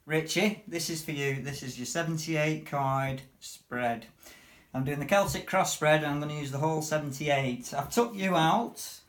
Richie, this is for you. This is your 78 card spread. I'm doing the Celtic cross spread and I'm going to use the whole 78. I've took you out.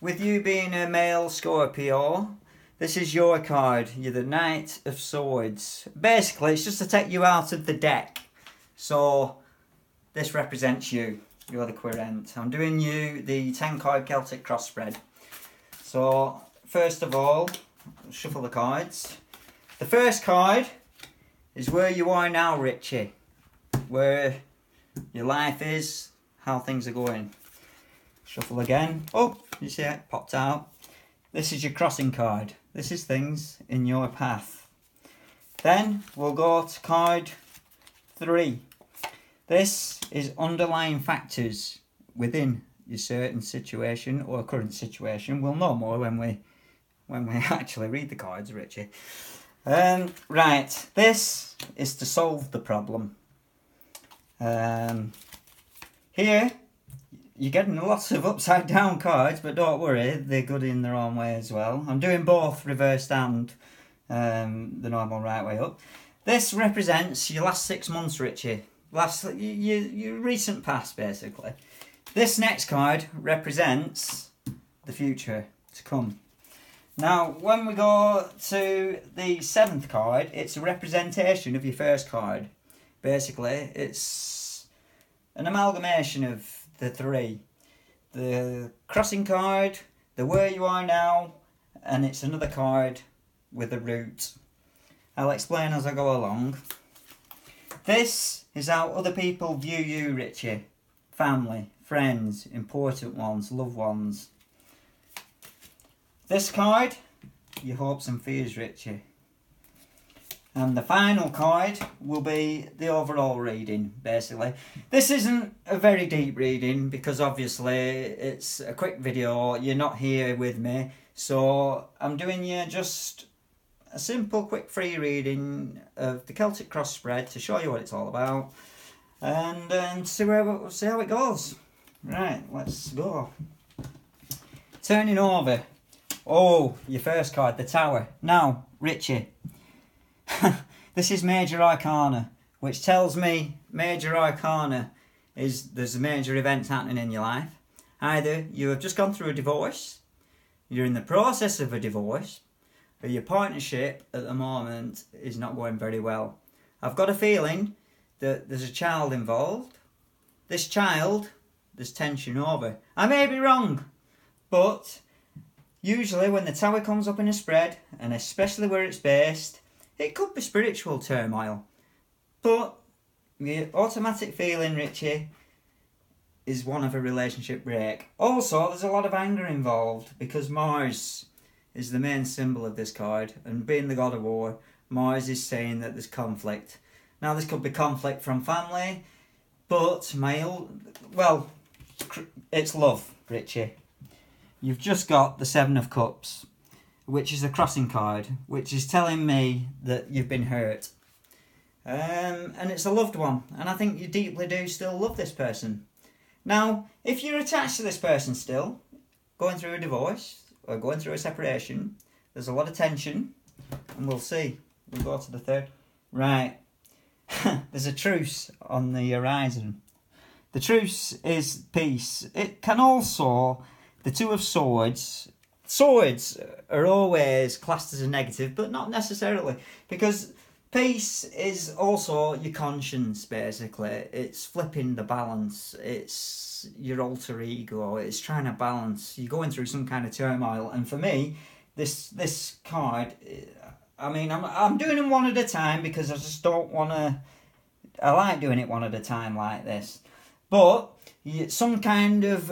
With you being a male Scorpio, this is your card. You're the Knight of Swords. Basically, it's just to take you out of the deck. So, this represents you. You're the querent. I'm doing you the 10 card Celtic cross spread. So, first of all, shuffle the cards. The first card is where you are now, Richie. Where your life is, how things are going. Shuffle again. Oh, you see it popped out. This is your crossing card. This is things in your path. Then we'll go to card 3. This is underlying factors within your certain situation or current situation. We'll know more when we actually read the cards, Richie. Right, this is to solve the problem. Here, you're getting lots of upside down cards, but don't worry, they're good in their own way as well. I'm doing both reversed and the normal right way up. This represents your last 6 months, Richie. Your recent past, basically. This next card represents the future to come. Now, when we go to the 7th card, it's a representation of your first card. Basically, it's an amalgamation of the 3. The crossing card, the where you are now, and it's another card with a root. I'll explain as I go along. This is how other people view you, Richie. Family, friends, important ones, loved ones. This card, your hopes and fears, Richie. And the final card will be the overall reading, basically. This isn't a very deep reading because obviously it's a quick video. You're not here with me. So I'm doing you just a simple, quick, free reading of the Celtic cross spread to show you what it's all about. And see how it goes. Right, let's go. Turning over. Oh, your first card, the Tower. Now, Richie, this is Major Arcana, which tells me Major Arcana is there's a major event happening in your life. Either you have just gone through a divorce, you're in the process of a divorce, or your partnership at the moment is not going very well. I've got a feeling that there's a child involved. This child, there's tension over. I may be wrong, but usually when the Tower comes up in a spread, and especially where it's based, it could be spiritual turmoil. But your automatic feeling, Richie, is one of a relationship break. Also, there's a lot of anger involved because Mars is the main symbol of this card. And being the god of war, Mars is saying that there's conflict. Now, this could be conflict from family, but it's love, Richie. You've just got the 7 of Cups, which is a crossing card, which is telling me that you've been hurt. And it's a loved one, and I think you deeply do still love this person. Now, if you're attached to this person still, going through a divorce or going through a separation, there's a lot of tension, and we'll see. We'll go to the 3rd. Right. There's a truce on the horizon. The truce is peace. It can also... The 2 of Swords. Swords are always classed as a negative, but not necessarily. Because peace is also your conscience, basically. It's flipping the balance. It's your alter ego. It's trying to balance. You're going through some kind of turmoil. And for me, this card... I mean, I'm doing them one at a time because I just don't want to... I like doing it one at a time like this. But... some kind of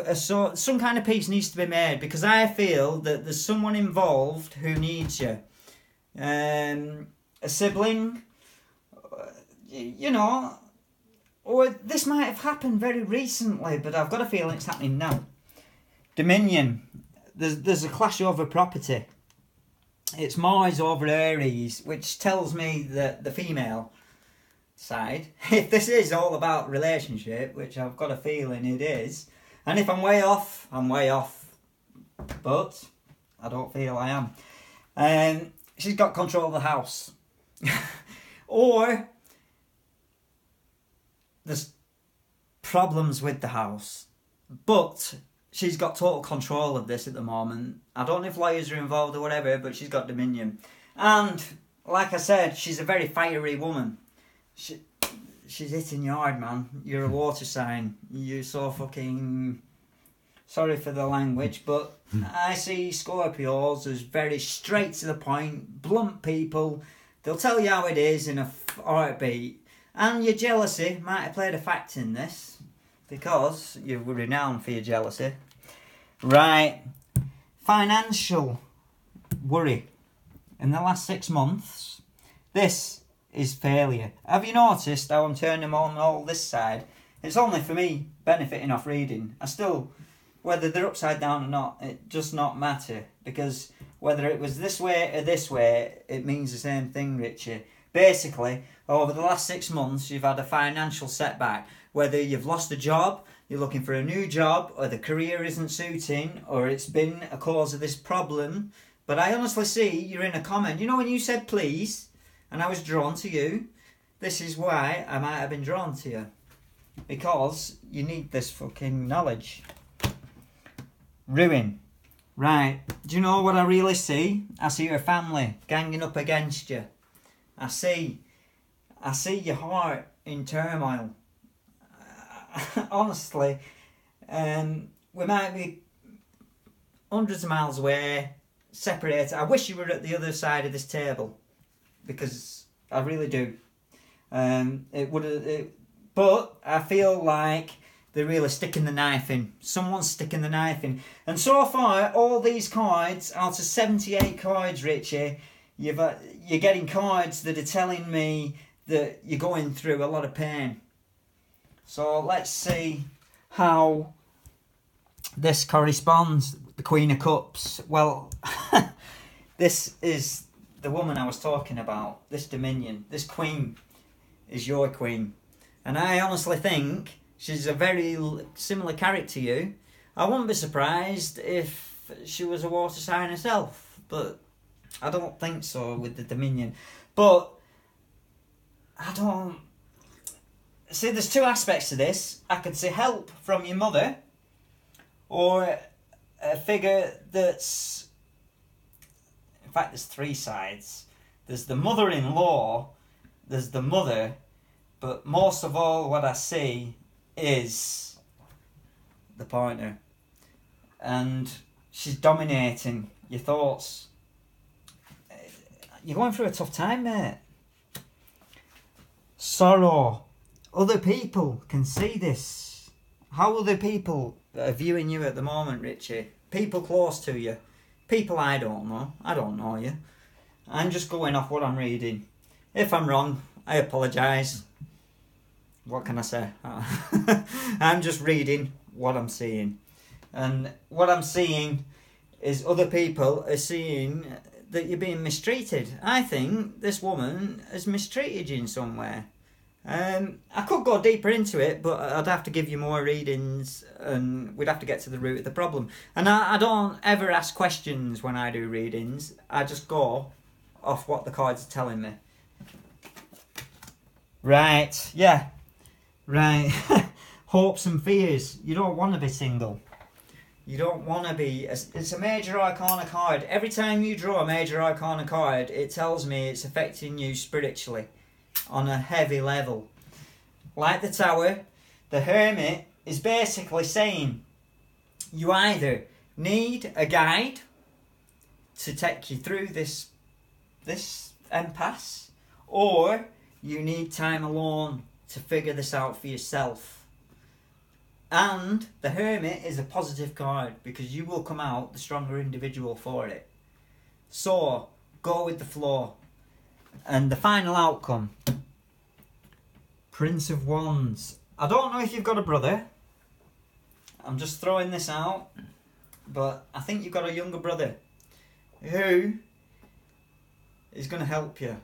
peace needs to be made because I feel that there's someone involved who needs you. A sibling, you know, or this might have happened very recently, but I've got a feeling it's happening now. Dominion, there's a clash over property. It's Mars over Aries, which tells me that the female side, if this is all about relationship, which I've got a feeling it is, and if I'm way off, I'm way off, but I don't feel I am. She's got control of the house. Or there's problems with the house. But she's got total control of this at the moment. I don't know if lawyers are involved or whatever, but she's got dominion. And, like I said, she's a very fiery woman. She's hitting you hard, man. You're a water sign. You're so fucking... Sorry for the language, but I see Scorpios as very straight to the point, blunt people. They'll tell you how it is in a heartbeat. And your jealousy might have played a factor in this, because you're renowned for your jealousy. Right. Financial worry. In the last 6 months, this is failure. Have you noticed how I'm turning them on all this side? It's only for me benefiting off reading. I still... Whether they're upside down or not, it does not matter. Because whether it was this way or this way, it means the same thing, Richie. Basically, over the last 6 months, you've had a financial setback. Whether you've lost a job, you're looking for a new job, or the career isn't suiting, or it's been a cause of this problem. But I honestly see you're in a comment. You know when you said please, and I was drawn to you? This is why I might have been drawn to you. Because you need this fucking knowledge. Ruin. Right. Do you know what I really see? I see your family ganging up against you. I see your heart in turmoil. Honestly, we might be hundreds of miles away, separated. I wish you were at the other side of this table, because I really do. But I feel like they're really sticking the knife in. Someone's sticking the knife in. And so far, all these cards, out of 78 cards, Richie, you're getting cards that are telling me that you're going through a lot of pain. So let's see how this corresponds. The Queen of Cups. Well, this is the woman I was talking about. This Dominion. This Queen is your Queen. And I honestly think she's a very similar character to you. I wouldn't be surprised if she was a water sign herself, but I don't think so with the Dominion. But I don't... See, there's two aspects to this. I could see help from your mother, or a figure that's... In fact, there's three sides. There's the mother-in-law, there's the mother, but most of all what I see is the partner. And she's dominating your thoughts. You're going through a tough time, mate. Sorrow. Other people can see this. How other people are viewing you at the moment, Richie? People close to you. People I don't know. I don't know you. I'm just going off what I'm reading. If I'm wrong, I apologise. What can I say? I'm just reading what I'm seeing. And what I'm seeing is other people are seeing that you're being mistreated. I think this woman has mistreated you in some way. I could go deeper into it, but I'd have to give you more readings and we'd have to get to the root of the problem. And I don't ever ask questions when I do readings. I just go off what the cards are telling me. Right, yeah. Right. Hopes and fears. You don't want to be single. You don't want to be... It's a major arcana card. Every time you draw a major arcana card, it tells me it's affecting you spiritually on a heavy level. Like the Tower, the Hermit is basically saying you either need a guide to take you through this impasse, or you need time alone to figure this out for yourself. And the Hermit is a positive card because you will come out the stronger individual for it. So, go with the flow. And the final outcome, Prince of Wands. I don't know if you've got a brother. I'm just throwing this out. But I think you've got a younger brother who is going to help you.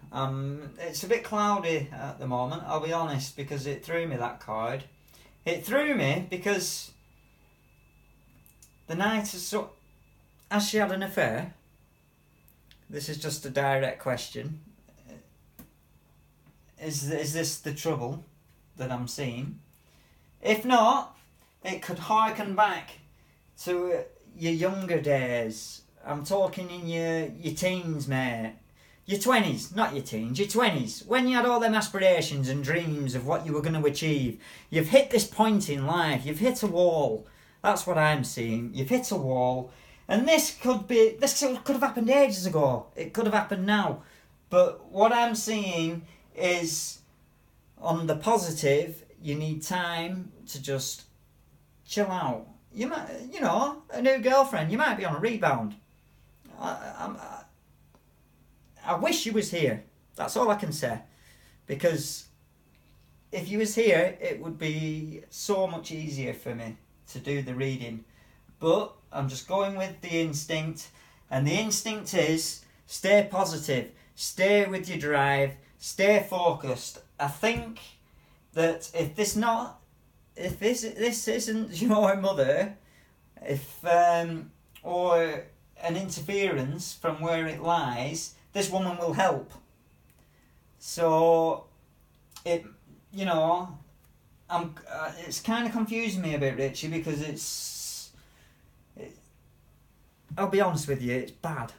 It's a bit cloudy at the moment, I'll be honest, because it threw me that card. It threw me because the Knight is so... Has she had an affair? This is just a direct question. Is this the trouble that I'm seeing? If not, it could harken back to your younger days. I'm talking in your teens, mate. Your 20s, not your teens, your 20s. When you had all them aspirations and dreams of what you were going to achieve. You've hit this point in life. You've hit a wall. That's what I'm seeing. You've hit a wall. And this could have happened ages ago. It could have happened now. But what I'm seeing is, on the positive, you need time to just chill out. You might, a new girlfriend, you might be on a rebound. I wish you was here. That's all I can say. Because if you was here, it would be so much easier for me to do the reading. But I'm just going with the instinct. And the instinct is, stay positive. Stay with your drive. Stay focused. I think that if this isn't your mother, or an interference from where it lies, this woman will help. So it's kind of confusing me a bit, Richie, because I'll be honest with you, it's bad.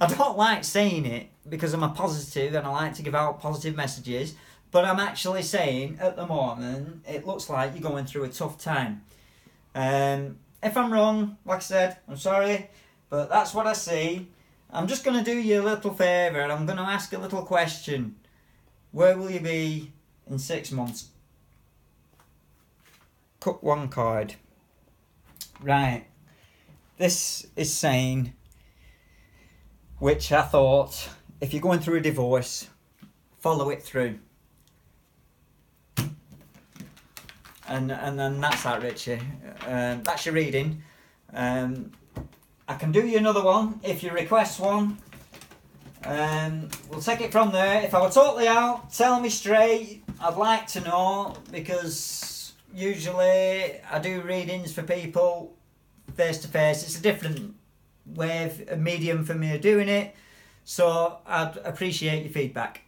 I don't like saying it because I'm a positive and I like to give out positive messages, but I'm actually saying at the moment it looks like you're going through a tough time. If I'm wrong, like I said, I'm sorry, but that's what I see. I'm just going to do you a little favour and I'm going to ask a little question. Where will you be in 6 months? Cut one card. Right. This is saying, which I thought, if you're going through a divorce, follow it through. And then that's that, Richie. That's your reading. I can do you another one if you request one. We'll take it from there. If I were totally out, tell me straight. I'd like to know, because usually I do readings for people face to face. It's a different way of a medium for me of doing it. So I'd appreciate your feedback.